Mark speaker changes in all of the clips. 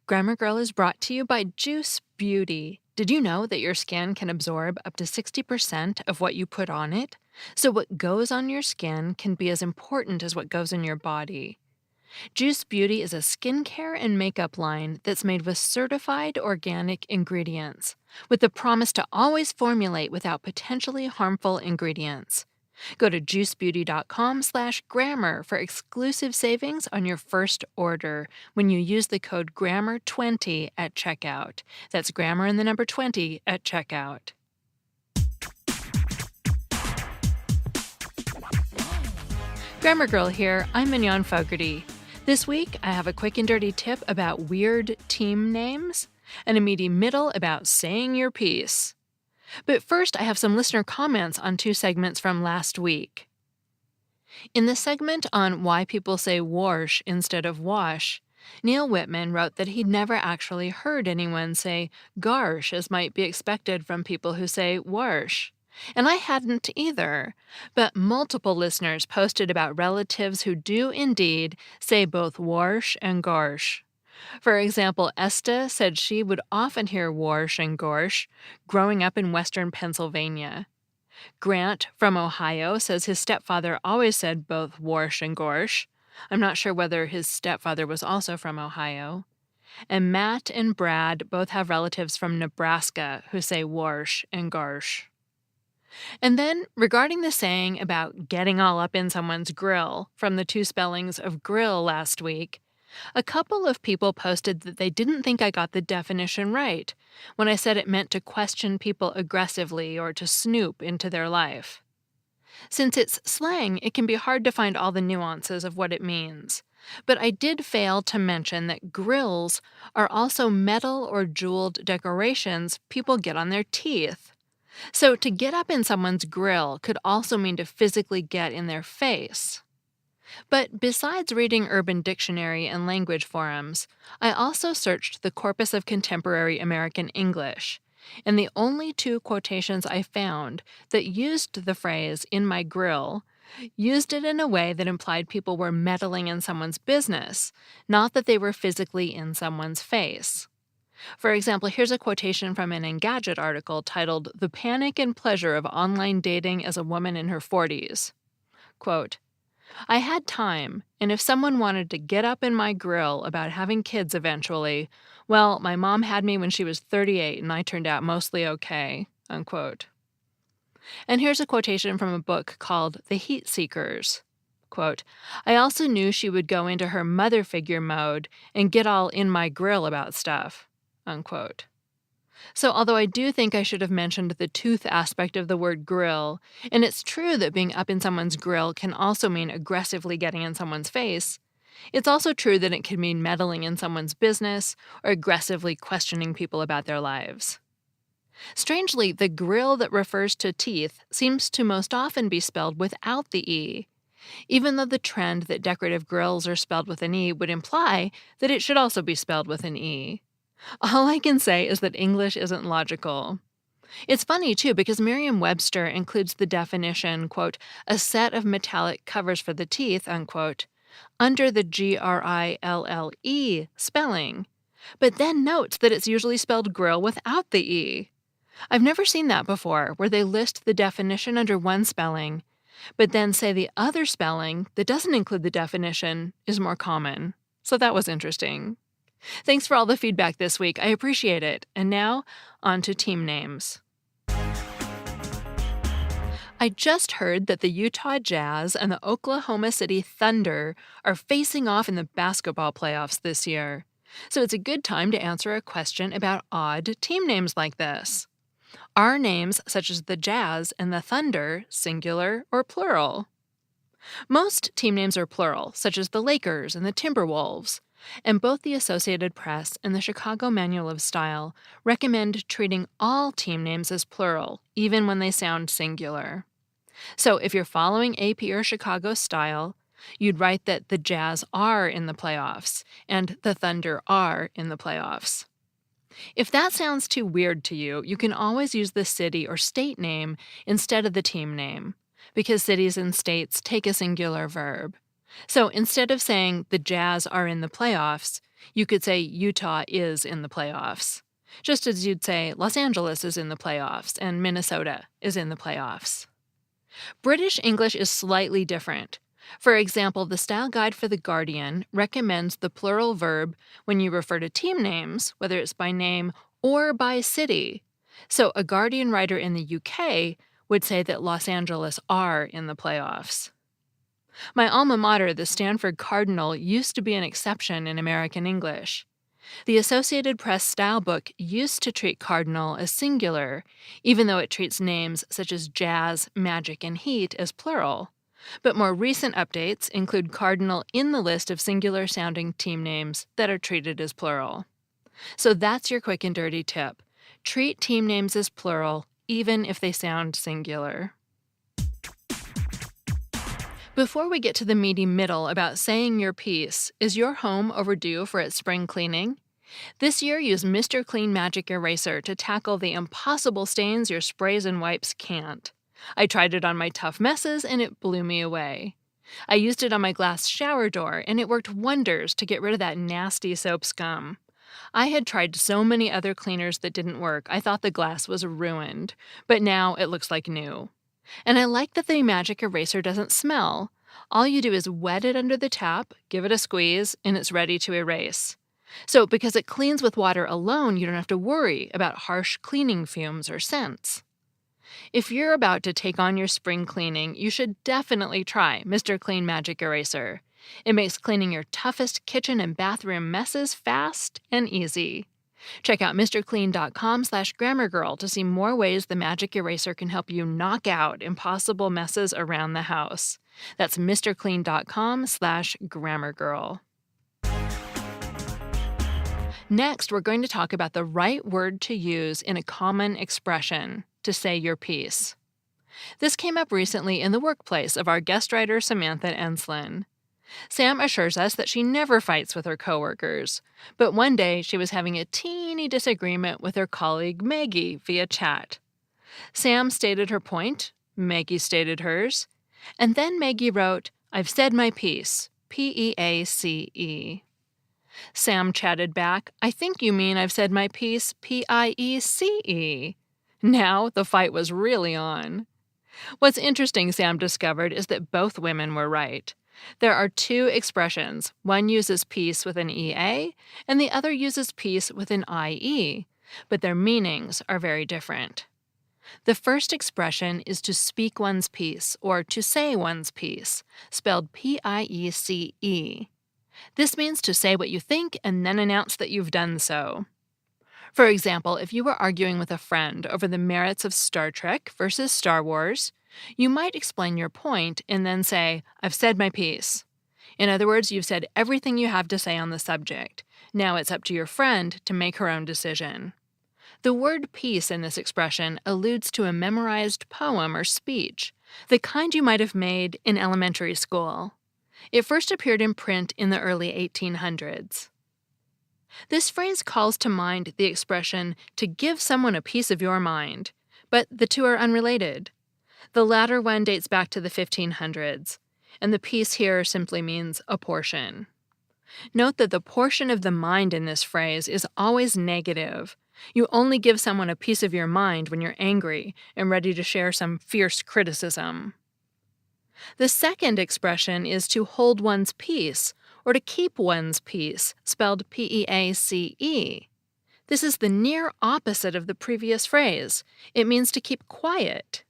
Speaker 1: Grammar Girl is brought to you by Juice Beauty. Did you know that your skin can absorb up to 60% of what you put on it? So, what goes on your skin can be as important as what goes in your body. Juice Beauty is a skincare and makeup line that's made with certified organic ingredients, with the promise to always formulate without potentially harmful ingredients. Go to juicebeauty.com/grammar for exclusive savings on your first order when you use the code GRAMMAR20 at checkout. That's grammar and the number 20 at checkout. Grammar Girl here, I'm Mignon Fogarty. This week, I have a quick and dirty tip about weird team names and a meaty middle about saying your piece. But first, I have some listener comments on two segments from last week. In the segment on why people say warsh instead of wash, Neil Whitman wrote that he'd never actually heard anyone say garsh as might be expected from people who say warsh. And I hadn't either, but multiple listeners posted about relatives who do indeed say both warsh and garsh. For example, Esta said she would often hear warsh and gorsh growing up in western Pennsylvania. Grant from Ohio says his stepfather always said both warsh and gorsh. I'm not sure whether his stepfather was also from Ohio. And Matt and Brad both have relatives from Nebraska who say warsh and garsh. And then, regarding the saying about getting all up in someone's grill from the two spellings of grill last week, a couple of people posted that they didn't think I got the definition right when I said it meant to question people aggressively or to snoop into their life. Since it's slang, it can be hard to find all the nuances of what it means. But I did fail to mention that grills are also metal or jeweled decorations people get on their teeth. So to get up in someone's grill could also mean to physically get in their face. But besides reading Urban Dictionary and language forums, I also searched the corpus of contemporary American English, and the only two quotations I found that used the phrase "in my grill" used it in a way that implied people were meddling in someone's business, not that they were physically in someone's face. For example, here's a quotation from an Engadget article titled "The Panic and Pleasure of Online Dating as a Woman in Her 40s." Quote, "I had time, and if someone wanted to get up in my grill about having kids eventually, well, my mom had me when she was 38 and I turned out mostly okay." Unquote. And here's a quotation from a book called The Heat Seekers. Quote, "I also knew she would go into her mother figure mode and get all in my grill about stuff." Unquote. So although I do think I should have mentioned the tooth aspect of the word grill, and it's true that being up in someone's grill can also mean aggressively getting in someone's face, it's also true that it can mean meddling in someone's business or aggressively questioning people about their lives. Strangely, the grill that refers to teeth seems to most often be spelled without the E, even though the trend that decorative grills are spelled with an E would imply that it should also be spelled with an E. All I can say is that English isn't logical. It's funny, too, because Merriam-Webster includes the definition, quote, "a set of metallic covers for the teeth," unquote, under the GRILLE spelling, but then notes that it's usually spelled grill without the E. I've never seen that before, where they list the definition under one spelling, but then say the other spelling that doesn't include the definition is more common. So that was interesting. Thanks for all the feedback this week. I appreciate it. And now, on to team names. I just heard that the Utah Jazz and the Oklahoma City Thunder are facing off in the basketball playoffs this year. So it's a good time to answer a question about odd team names like this. Are names such as the Jazz and the Thunder singular or plural? Most team names are plural, such as the Lakers and the Timberwolves. And both the Associated Press and the Chicago Manual of Style recommend treating all team names as plural, even when they sound singular. So if you're following AP or Chicago style, you'd write that the Jazz are in the playoffs and the Thunder are in the playoffs. If that sounds too weird to you, you can always use the city or state name instead of the team name, because cities and states take a singular verb. So instead of saying the Jazz are in the playoffs, you could say Utah is in the playoffs. Just as you'd say Los Angeles is in the playoffs and Minnesota is in the playoffs. British English is slightly different. For example, the Style Guide for The Guardian recommends the plural verb when you refer to team names, whether it's by name or by city. So a Guardian writer in the UK would say that Los Angeles are in the playoffs. My alma mater, the Stanford Cardinal, used to be an exception in American English. The Associated Press style book used to treat cardinal as singular, even though it treats names such as Jazz, Magic, and Heat as plural. But more recent updates include cardinal in the list of singular-sounding team names that are treated as plural. So that's your quick and dirty tip. Treat team names as plural, even if they sound singular. Before we get to the meaty middle about saying your piece, is your home overdue for its spring cleaning? This year, use Mr. Clean Magic Eraser to tackle the impossible stains your sprays and wipes can't. I tried it on my tough messes and it blew me away. I used it on my glass shower door and it worked wonders to get rid of that nasty soap scum. I had tried so many other cleaners that didn't work, I thought the glass was ruined, but now it looks like new. And I like that the magic eraser doesn't smell. All you do is wet it under the tap, give it a squeeze, and it's ready to erase. So because it cleans with water alone, you don't have to worry about harsh cleaning fumes or scents. If you're about to take on your spring cleaning, you should definitely try Mr. Clean Magic Eraser. It makes cleaning your toughest kitchen and bathroom messes fast and easy. Check out mrclean.com/grammargirl to see more ways the magic eraser can help you knock out impossible messes around the house. That's mrclean.com/grammargirl. Next, we're going to talk about the right word to use in a common expression to say your piece. This came up recently in the workplace of our guest writer Samantha Enslin. Sam assures us that she never fights with her coworkers, but one day she was having a teeny disagreement with her colleague Maggie via chat. Sam stated her point, Maggie stated hers, and then Maggie wrote, "I've said my piece, P-E-A-C-E. Sam chatted back, "I think you mean I've said my piece, P-I-E-C-E. Now the fight was really on. What's interesting, Sam discovered, is that both women were right. There are two expressions. One uses piece with an EA, and the other uses piece with an IE, but their meanings are very different. The first expression is to speak one's piece, or to say one's piece, spelled P-I-E-C-E. This means to say what you think and then announce that you've done so. For example, if you were arguing with a friend over the merits of Star Trek versus Star Wars, you might explain your point and then say, "I've said my piece." In other words, you've said everything you have to say on the subject. Now it's up to your friend to make her own decision. The word piece in this expression alludes to a memorized poem or speech, the kind you might have made in elementary school. It first appeared in print in the early 1800s. This phrase calls to mind the expression to give someone a piece of your mind, but the two are unrelated. The latter one dates back to the 1500s, and the piece here simply means a portion. Note that the portion of the mind in this phrase is always negative. You only give someone a piece of your mind when you're angry and ready to share some fierce criticism. The second expression is to hold one's peace, or to keep one's peace, spelled P-E-A-C-E. This is the near opposite of the previous phrase. It means to keep quiet.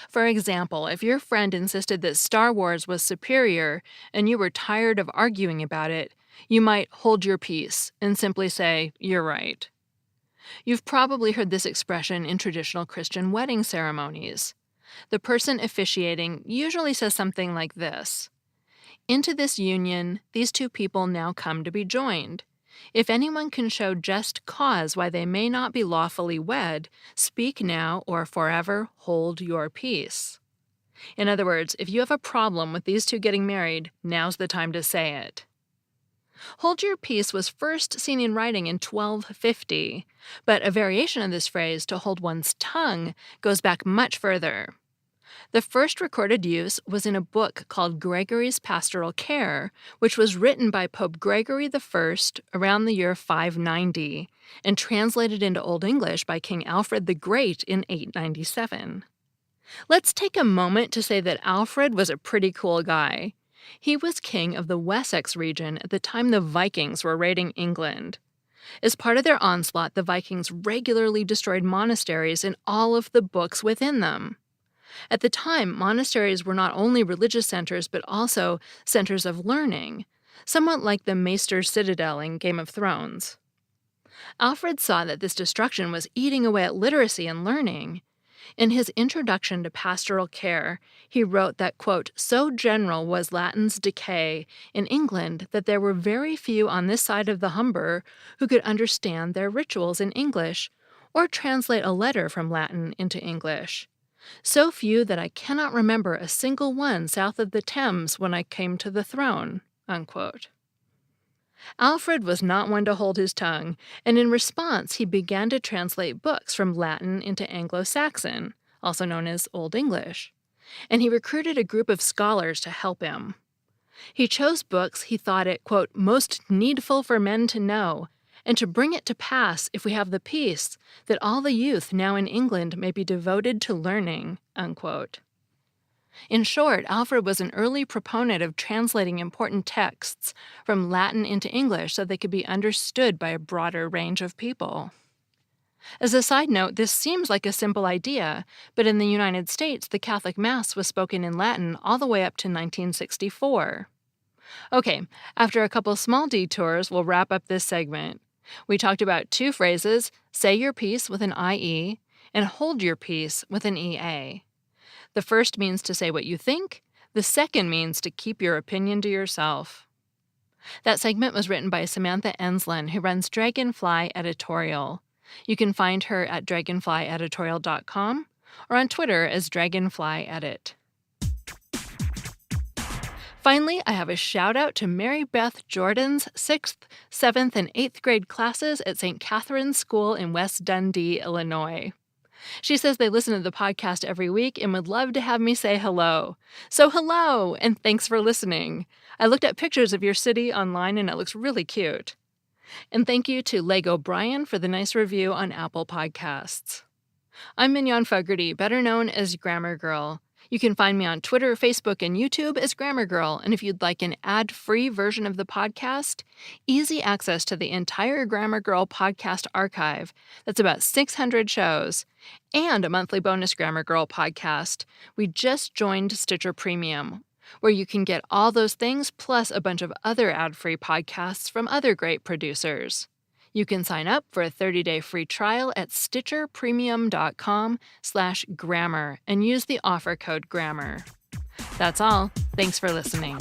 Speaker 1: For example, if your friend insisted that Star Wars was superior and you were tired of arguing about it, you might hold your peace and simply say, "You're right." You've probably heard this expression in traditional Christian wedding ceremonies. The person officiating usually says something like this: "Into this union, these two people now come to be joined. If anyone can show just cause why they may not be lawfully wed, speak now or forever hold your peace." In other words, if you have a problem with these two getting married, now's the time to say it. Hold your peace was first seen in writing in 1250, but a variation of this phrase, to hold one's tongue, goes back much further. The first recorded use was in a book called Gregory's Pastoral Care, which was written by Pope Gregory I around the year 590 and translated into Old English by King Alfred the Great in 897. Let's take a moment to say that Alfred was a pretty cool guy. He was king of the Wessex region at the time the Vikings were raiding England. As part of their onslaught, the Vikings regularly destroyed monasteries and all of the books within them. At the time, monasteries were not only religious centers but also centers of learning, somewhat like the Maester's Citadel in Game of Thrones. Alfred saw that this destruction was eating away at literacy and learning. In his introduction to pastoral care, he wrote that, quote, "So general was Latin's decay in England that there were very few on this side of the Humber who could understand their rituals in English or translate a letter from Latin into English. So few that I cannot remember a single one south of the Thames when I came to the throne," unquote. Alfred was not one to hold his tongue, and in response he began to translate books from Latin into Anglo-Saxon, also known as Old English, and he recruited a group of scholars to help him. He chose books he thought it, quote, "most needful for men to know, and to bring it to pass, if we have the peace, that all the youth now in England may be devoted to learning," unquote. In short, Alfred was an early proponent of translating important texts from Latin into English so they could be understood by a broader range of people. As a side note, this seems like a simple idea, but in the United States, the Catholic Mass was spoken in Latin all the way up to 1964. Okay, after a couple small detours, we'll wrap up this segment. We talked about two phrases, say your piece with an IE, and hold your peace with an EA. The first means to say what you think. The second means to keep your opinion to yourself. That segment was written by Samantha Enslen, who runs Dragonfly Editorial. You can find her at dragonflyeditorial.com or on Twitter as dragonflyedit. Finally, I have a shout out to Mary Beth Jordan's 6th, 7th, and 8th grade classes at St. Catherine's School in West Dundee, Illinois. She says they listen to the podcast every week and would love to have me say hello. So hello, and thanks for listening. I looked at pictures of your city online and it looks really cute. And thank you to Lego Brian for the nice review on Apple Podcasts. I'm Mignon Fogarty, better known as Grammar Girl. You can find me on Twitter, Facebook, and YouTube as Grammar Girl, and if you'd like an ad-free version of the podcast, easy access to the entire Grammar Girl podcast archive, that's about 600 shows, and a monthly bonus Grammar Girl podcast, we just joined Stitcher Premium, where you can get all those things plus a bunch of other ad-free podcasts from other great producers. You can sign up for a 30-day free trial at stitcherpremium.com/grammar and use the offer code GRAMMAR. That's all. Thanks for listening.